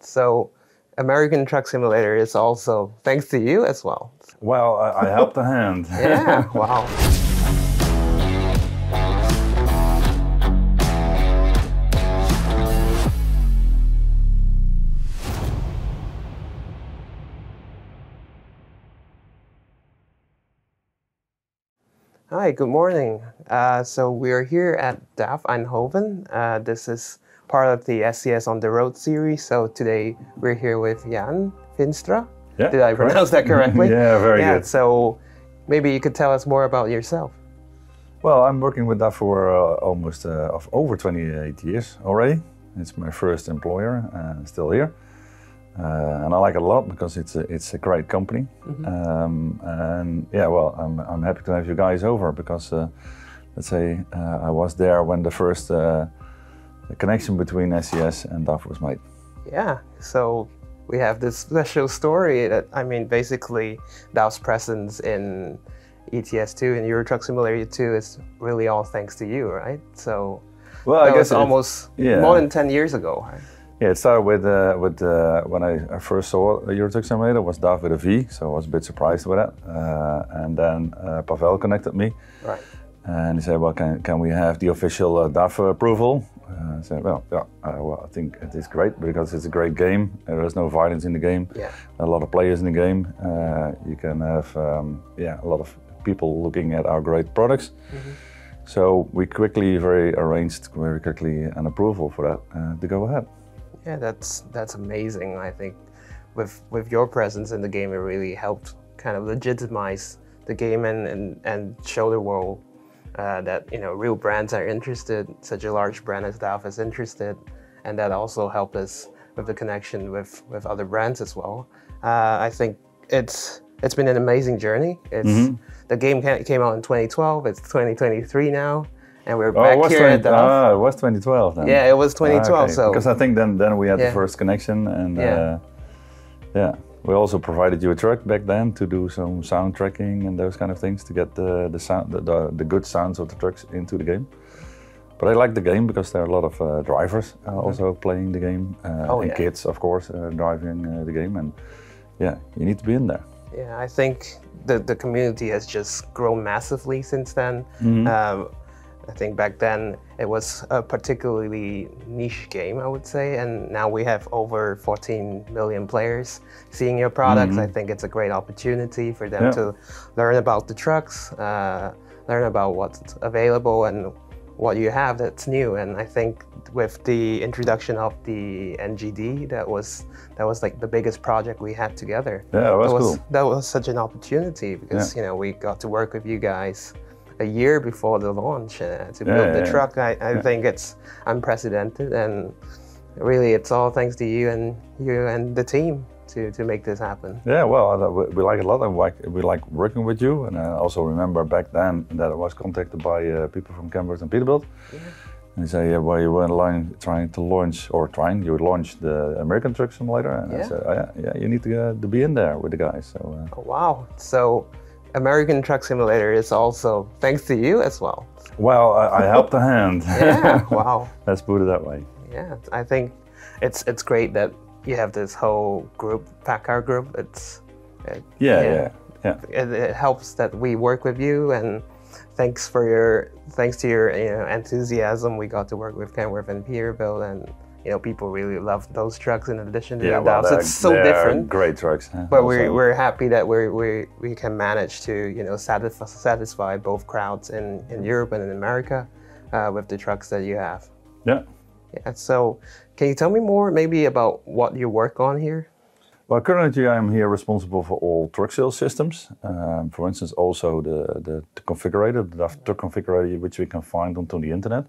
So American Truck Simulator is also thanks to you as well. Well, I helped a hand. Yeah, wow. Hi, good morning. So we're here at DAF Eindhoven. This is part of the SCS On The Road series. So today we're here with Jan Vinstra. Yeah, did I pronounce that correctly? Yeah, very good. So maybe you could tell us more about yourself. Well, I'm working with DAF for almost over 28 years already. It's my first employer, still here. And I like it a lot because it's a great company. And yeah, well, I'm happy to have you guys over because, let's say, I was there when the first connection between SCS and DAF was made. Yeah, so we have this special story that, I mean, basically DAF's presence in ETS2 and Euro Truck Simulator 2 is really all thanks to you, right? So well, that I guess was almost more than 10 years ago, right? Yeah, it started with when I first saw Euro Truck Simulator, it was DAF with a V, so I was a bit surprised with that. And then Pavel connected me, right? And he said, "Well, can we have the official DAF approval?" I said, "Well, yeah, well, I think it is great because it's a great game. There is no violence in the game. Yeah. A lot of players in the game. You can have a lot of people looking at our great products." So we arranged very quickly an approval for that to go ahead. Yeah, that's amazing. I think with your presence in the game, it really helped kind of legitimize the game and show the world that real brands are interested. Such a large brand as DAF is interested, and that also helped us with the connection with other brands as well. I think it's been an amazing journey. The game came out in 2012. It's 2023 now. And we're back here at DAF. It was 2012 then. Yeah, it was 2012. Okay. So because I think then we had the first connection, and we also provided you a truck back then to do some sound tracking and those kind of things to get the sound, the good sounds of the trucks into the game. But I like the game because there are a lot of drivers also playing the game, and kids, of course, driving the game, and yeah, you need to be in there. Yeah, I think the community has just grown massively since then. I think back then it was a particularly niche game, I would say, and now we have over 14 million players seeing your products. I think it's a great opportunity for them to learn about the trucks, learn about what's available and what you have that's new. And I think with the introduction of the NGD, that was like the biggest project we had together. Yeah, that was cool. That was such an opportunity because we got to work with you guys a year before the launch to build the truck. I think it's unprecedented, and really it's all thanks to you and the team to make this happen. Yeah, well, we like it a lot, and we like working with you. And I also remember back then that I was contacted by people from Kenworth and Peterbilt. And they say, well, you were trying to launch the American Truck Simulator. And I said, you need to be in there with the guys. So. Oh, wow. So American Truck Simulator is also thanks to you as well. Well, I helped a hand. Yeah, wow. Let's put it that way. Yeah, I think it's great that you have this whole group, PACCAR group. It helps that we work with you, and thanks to your enthusiasm, we got to work with Kenworth and Peterbilt, and people really love those trucks in addition to the DAFs. It's so different. Great trucks. But we're happy that we can manage to satisfy both crowds in Europe and in America with the trucks that you have. Yeah. Yeah. So can you tell me more maybe about what you work on here? Well, currently I'm here responsible for all truck sales systems. For instance, also the configurator, the DAF truck configurator, which we can find onto the internet.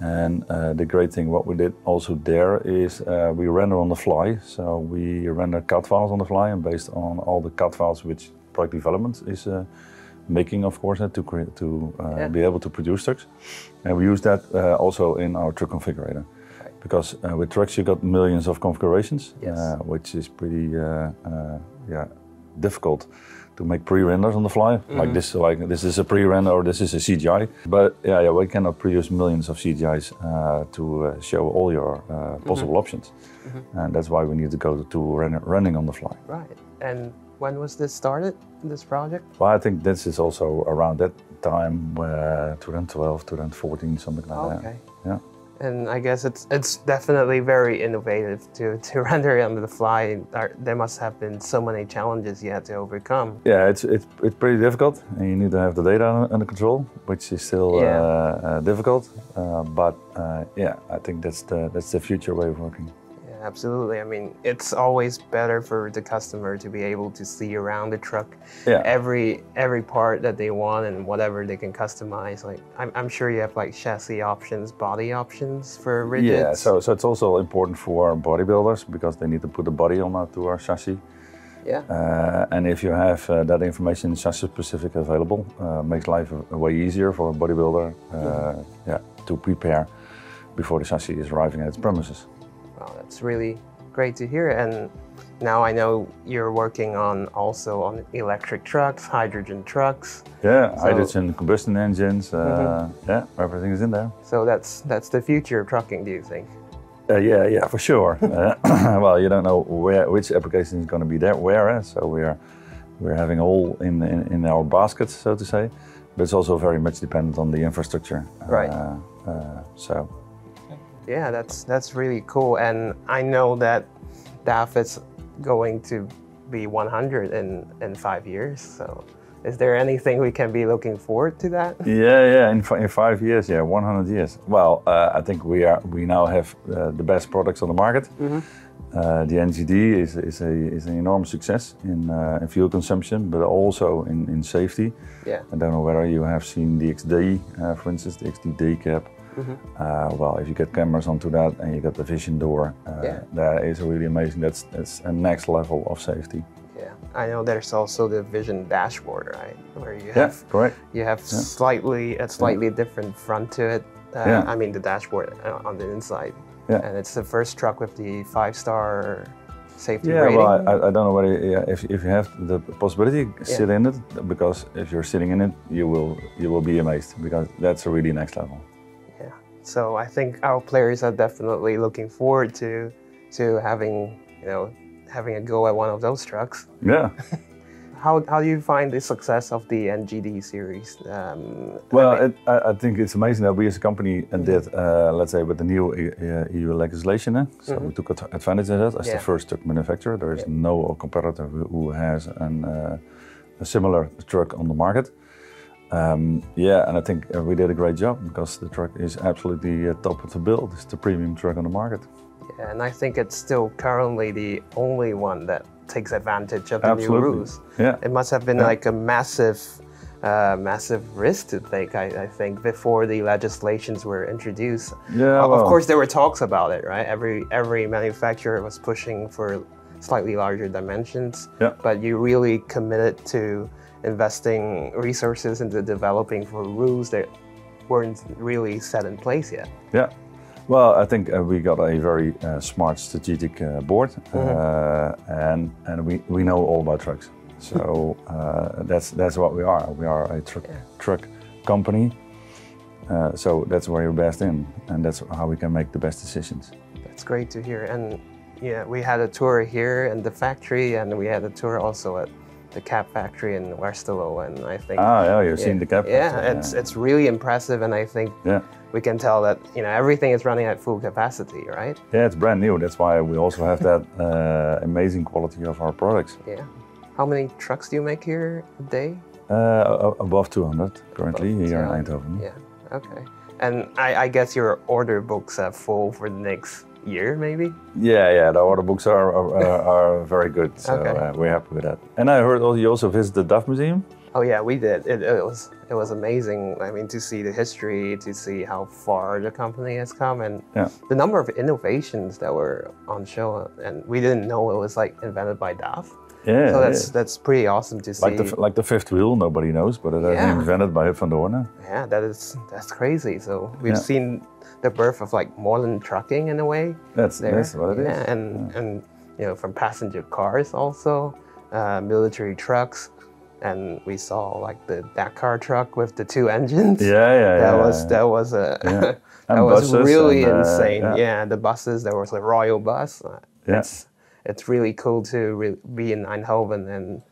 And the great thing what we did also there is we render on the fly. So we render CAD files on the fly, and based on all the CAD files which product development is making, of course, to be able to produce trucks. And we use that also in our truck configurator. Because with trucks you got millions of configurations, which is pretty difficult to make pre-renders on the fly, like this is a pre-render or this is a CGI. But yeah, we cannot produce millions of CGIs to show all your possible options, and that's why we need to go to running on the fly. Right. And when was this started, this project? Well, I think this is also around that time, 2012, 2014, something like that. Yeah. And I guess it's definitely very innovative to render it on the fly. There must have been so many challenges you had to overcome. Yeah, it's pretty difficult, and you need to have the data under control, which is still difficult. But yeah, I think that's the future way of working. Yeah, absolutely. I mean, it's always better for the customer to be able to see around the truck every part that they want and whatever they can customize. Like I'm sure you have like chassis options, body options for rigids. Yeah, so it's also important for bodybuilders because they need to put a body on to our chassis. Yeah. And if you have that information chassis specific available, makes life way easier for a bodybuilder to prepare before the chassis is arriving at its premises. Wow, that's really great to hear. And now I know you're working also on electric trucks, hydrogen trucks. Yeah, hydrogen combustion engines. Yeah, everything is in there. So that's the future of trucking, do you think? Yeah, for sure. Well, you don't know which application is going to be there, where. So we're having all in our baskets, so to say. But it's also very much dependent on the infrastructure. Right. So. Yeah, that's really cool. And I know that DAF is going to be 100 in 5 years. So is there anything we can be looking forward to that? Yeah, in 5 years, 100 years. Well, I think we now have the best products on the market. The NGD is an enormous success in fuel consumption, but also in safety. Yeah. I don't know whether you have seen the XD, for instance, the XD day cab. Well, if you get cameras onto that and you got the vision door, that is really amazing. That's a next level of safety. Yeah, I know there's also the vision dashboard, right? Where you have correct. You have slightly different front to it. I mean the dashboard on the inside. Yeah. And it's the first truck with the 5-star safety rating. Well, I don't know whether if you have the possibility, sit in it, because if you're sitting in it, you will be amazed, because that's a really next level. So I think our players are definitely looking forward to having a go at one of those trucks. Yeah. How do you find the success of the NGD series? I think it's amazing that we as a company did, let's say, with the new EU legislation. So we took advantage of that as the first truck manufacturer. There is no competitor who has a similar truck on the market. And I think we did a great job, because the truck is absolutely top of the build. It's the premium truck on the market. Yeah, and I think it's still currently the only one that takes advantage of the new rules. Yeah. It must have been like a massive risk to take, I think, before the legislations were introduced. Yeah, of course, there were talks about it, right? Every manufacturer was pushing for slightly larger dimensions, but you really committed to investing resources into developing for rules that weren't really set in place yet. Yeah, well, I think we got a very smart strategic board, and we know all about trucks. So that's what we are. We are a truck company. So that's where you're best in, and that's how we can make the best decisions. That's great to hear. And yeah, we had a tour here in the factory, and we had a tour also at the cab factory in Westerlo, and I think you've seen the cab factory. It's really impressive, and I think we can tell that everything is running at full capacity, right? Yeah, it's brand new. That's why we also have that amazing quality of our products. Yeah. How many trucks do you make here a day? Above 200 currently here in Eindhoven. Yeah. Okay. And I guess your order books are full for the next year, maybe? Yeah, the order books are very good, so we're happy with that. And I heard you also visited the DAF Museum? Oh yeah, we did. It was amazing. I mean, to see the history, to see how far the company has come, and the number of innovations that were on show, and we didn't know it was like invented by DAF. Yeah, so that's pretty awesome to see. Like the fifth wheel, nobody knows, but it was invented by Huub van Doorne. Yeah, that's crazy. So we've seen the birth of like modern trucking in a way. That's what it is. And from passenger cars also. military trucks, and we saw like the PACCAR truck with the 2 engines. That was that was really insane. The buses. There was a Royal bus. It's really cool to be in Eindhoven, and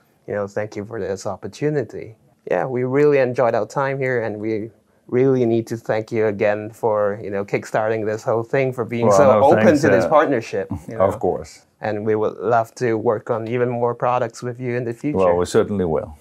thank you for this opportunity. Yeah, we really enjoyed our time here, and we really need to thank you again for kickstarting this whole thing, for being open to this partnership. Of course. And we would love to work on even more products with you in the future. Well, we certainly will.